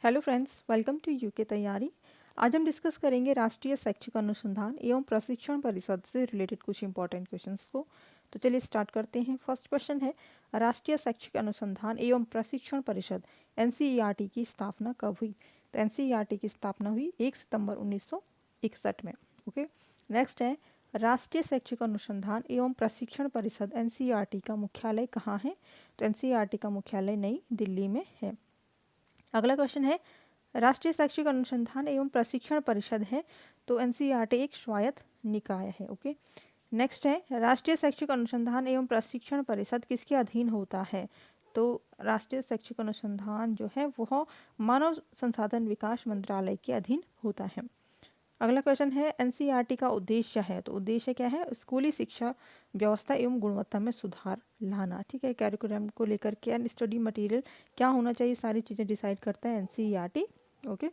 Hello friends, welcome to UK तैयारी। आज हम डिस्कस करेंगे राष्ट्रीय शैक्षिक अनुसंधान एवं प्रशिक्षण परिषद से रिलेटेड कुछ इंपॉर्टेंट क्वेश्चंस को। तो चलिए स्टार्ट करते हैं। फर्स्ट क्वेश्चन है, राष्ट्रीय शैक्षिक अनुसंधान एवं प्रशिक्षण परिषद एनसीईआरटी की स्थापना कब हुई? तो एनसीईआरटी की स्थापना हुई 1 सितंबर 1961 में। ओके। नेक्स्ट है, राष्ट्रीय शैक्षिक अनुसंधान एवं प्रशिक्षण परिषद एनसीईआरटी का मुख्यालय कहाँ है? तो एनसीईआरटी का मुख्यालय नई दिल्ली में है। अगला क्वेश्चन है, राष्ट्रीय शैक्षिक अनुसंधान एवं प्रशिक्षण परिषद है तो एनसीईआरटी एक स्वायत्त निकाय है। ओके। नेक्स्ट है, राष्ट्रीय शैक्षिक अनुसंधान एवं प्रशिक्षण परिषद किसके अधीन होता है? तो राष्ट्रीय शैक्षिक अनुसंधान जो है वह मानव संसाधन विकास मंत्रालय के अधीन होता है। अगला क्वेश्चन है, एनसीईआरटी का उद्देश्य है तो उद्देश्य क्या है? स्कूली शिक्षा व्यवस्था एवं गुणवत्ता में सुधार लाना। ठीक है, कैरिकुलम को लेकर के एंड स्टडी मटेरियल क्या होना चाहिए, सारी चीज़ें डिसाइड करता है एनसीईआरटी। ओके।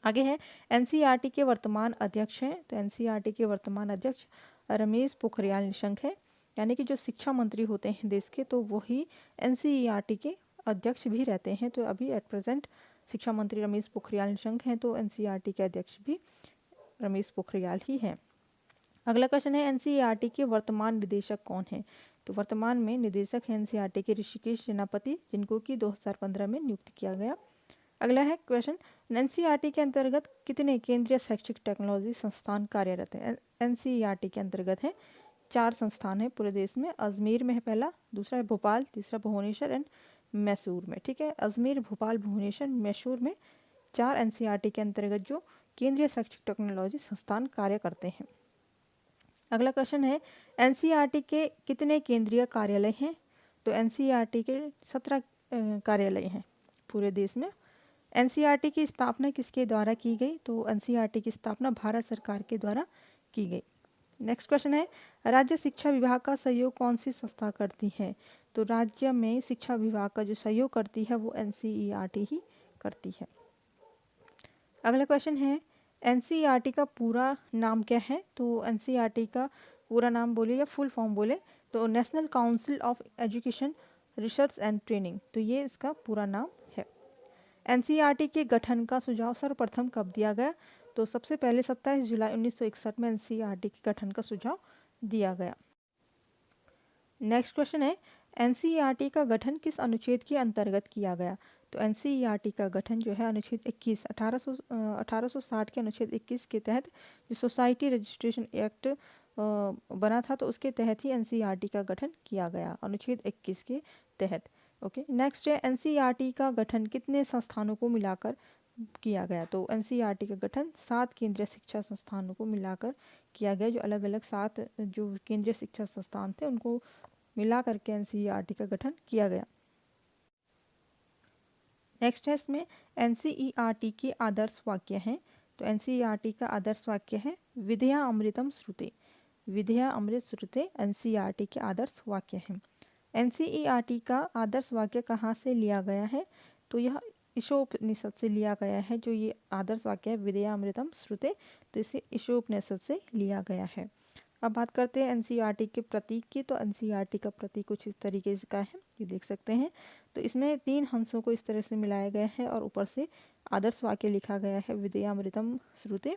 आगे है, एनसीईआरटी के वर्तमान अध्यक्ष हैं तो एनसीईआरटी के वर्तमान अध्यक्ष रमेश पोखरियाल निशंक है, यानी कि जो शिक्षा मंत्री होते हैं देश के तो वही एनसीईआरटी के अध्यक्ष भी रहते हैं। तो अभी एट प्रेजेंट शिक्षा मंत्री रमेश पोखरियाल निशंक हैं तो एनसीईआरटी के अध्यक्ष भी रमेश पोखरियाल ही हैं। अगला क्वेश्चन है, एनसीईआरटी के वर्तमान निदेशक कौन हैं? तो वर्तमान में निदेशक हैं एनसीईआरटी के ऋषिकेश सेनापति, जिनको कि 2015 में नियुक्त किया गया। अगला है क्वेश्चन, एनसीईआरटी के अंतर्गत कितने केंद्रीय शैक्षिक टेक्नोलॉजी संस्थान कार्यरत हैं? एनसीईआरटी के अंतर्गत है 4 संस्थान है पूरे देश में। अजमेर में है पहला, दूसरा है भोपाल, तीसरा भुवनेश्वर एंड मैसूर में। ठीक है, अजमेर, भोपाल, भुवनेश्वर, मैसूर में 4 एनसीईआरटी के अंतर्गत जो केंद्रीय शैक्षिक टेक्नोलॉजी संस्थान कार्य करते हैं। अगला क्वेश्चन है, एनसीईआरटी के कितने केंद्रीय कार्यालय हैं? तो एनसीईआरटी के 17 कार्यालय हैं पूरे देश में। एनसीईआरटी की स्थापना किसके द्वारा की गई? तो एनसीईआरटी की स्थापना भारत सरकार के द्वारा की गई। नेक्स्ट क्वेश्चन है, राज्य शिक्षा विभाग का सहयोग कौन सी संस्था करती है? तो राज्य में शिक्षा विभाग का जो सहयोग करती है वो एनसीईआरटी ही करती है। अगला क्वेश्चन है, एनसीईआरटी का पूरा नाम क्या है? तो एनसीईआरटी का पूरा नाम बोले या फुल फॉर्म बोले तो national council of education research and training, तो ये इसका पूरा नाम है। एनसीईआरटी के गठन का सुझाव सर्वप्रथम कब दिया गया? तो सबसे पहले 27 जुलाई 1961 में एनसीईआरटी के गठन का सुझाव दिया गया। नेक्स्ट क्वेश्चन है, एनसीईआरटी का गठन किस अनुच्छेद के अंतर्गत किया गया? तो एनसीईआरटी का गठन जो है अनुच्छेद 21 1860 के अनुच्छेद 21 के तहत जो सोसाइटी रजिस्ट्रेशन एक्ट बना था तो उसके तहत ही एनसीईआरटी का गठन किया गया, अनुच्छेद 21 के तहत। ओके। नेक्स्ट है, एनसीईआरटी का गठन कितने संस्थानों को मिलाकर किया गया? तो एनसीईआरटी का गठन 7 केंद्रीय शिक्षा संस्थानों को मिलाकर किया गया, जो अलग अलग 7 जो केंद्रीय शिक्षा संस्थान थे उनको मिला करके एनसीईआरटी का गठन किया गया। नेक्स्ट है, इसमें एनसीईआरटी के आदर्श वाक्य हैं। तो एनसीईआरटी का आदर्श वाक्य है, विद्या अमृतम श्रुते। विद्या अमृत श्रुते एनसीईआरटी के आदर्श वाक्य हैं। एनसीईआरटी का आदर्श वाक्य कहाँ से लिया गया है? तो यह ईशोपनिषद से लिया गया है। जो ये आदर्श वाक्य है विद्या अमृतम श्रुते, तो इसे ईशोपनिषद से लिया गया है। अब बात करते हैं एनसीईआरटी के प्रतीक की। तो एनसीईआरटी का प्रतीक कुछ इस तरीके से का है, ये देख सकते हैं। तो इसमें 3 हंसों को इस तरह से मिलाया गया है और ऊपर से आदर्श वाक्य लिखा गया है विद्यामृतम श्रुते।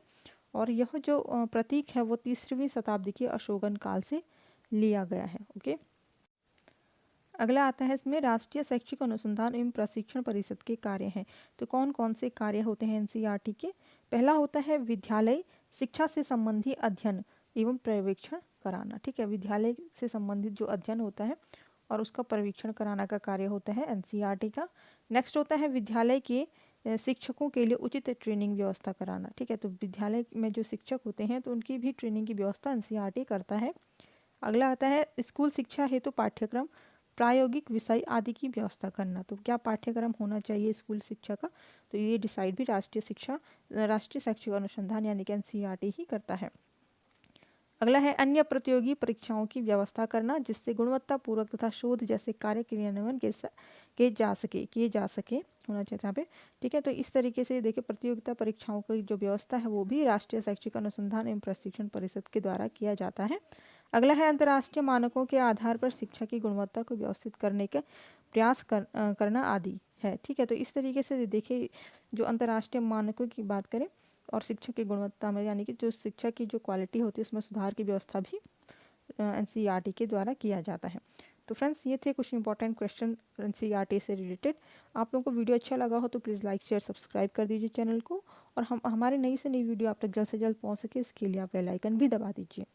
और यह जो प्रतीक है वो 3वीं शताब्दी के अशोकन काल से लिया गया है। ओके। अगला आता है, इसमें राष्ट्रीय शैक्षिक अनुसंधान एवं प्रशिक्षण परिषद के कार्य हैं। तो कौन कौन से कार्य होते हैं एनसीईआरटी के? पहला होता है विद्यालय शिक्षा से संबंधी अध्ययन एवं पर्यवेक्षण कराना। ठीक है, विद्यालय से संबंधित जो अध्ययन होता है और उसका पर्यवेक्षण कराना का कार्य होता है एनसीईआरटी का। नेक्स्ट होता है विद्यालय के शिक्षकों के लिए उचित ट्रेनिंग व्यवस्था कराना। ठीक है, तो विद्यालय में जो शिक्षक होते हैं तो उनकी भी ट्रेनिंग की व्यवस्था एनसीईआरटी करता है। अगला आता है स्कूल शिक्षा हेतु पाठ्यक्रम, प्रायोगिक विषय आदि की व्यवस्था करना। तो क्या पाठ्यक्रम होना चाहिए स्कूल शिक्षा का? तो ये डिसाइड भी राष्ट्रीय शैक्षिक अनुसंधान यानी कि एनसीईआरटी ही करता है। अगला है अन्य प्रतियोगी परीक्षाओं की व्यवस्था करना, जिससे गुणवत्तापूर्वक तथा शोध जैसे कार्य क्रियान्वयन किए जा सके होना चाहिए यहाँ पे। ठीक है, तो इस तरीके से देखिए प्रतियोगिता परीक्षाओं की जो व्यवस्था है वो भी राष्ट्रीय शैक्षिक अनुसंधान एवं प्रशिक्षण परिषद के द्वारा किया जाता है। अगला है अंतर्राष्ट्रीय मानकों के आधार पर शिक्षा की गुणवत्ता को व्यवस्थित करने के प्रयास करना आदि है। ठीक है, तो इस तरीके से देखिए, जो अंतर्राष्ट्रीय मानकों की बात करें और शिक्षा की गुणवत्ता में, यानी कि जो शिक्षा की जो क्वालिटी होती है उसमें सुधार की व्यवस्था भी एनसीईआरटी के द्वारा किया जाता है। तो फ्रेंड्स, ये थे कुछ इंपॉर्टेंट क्वेश्चन एनसीईआरटी से रिलेटेड। आप लोगों को वीडियो अच्छा लगा हो तो प्लीज़ लाइक शेयर सब्सक्राइब कर दीजिए चैनल को, और हम हमारे नई से नई वीडियो आप तक जल्द से जल्द पहुंच सके इसके लिए आप बेल आइकन भी दबा दीजिए।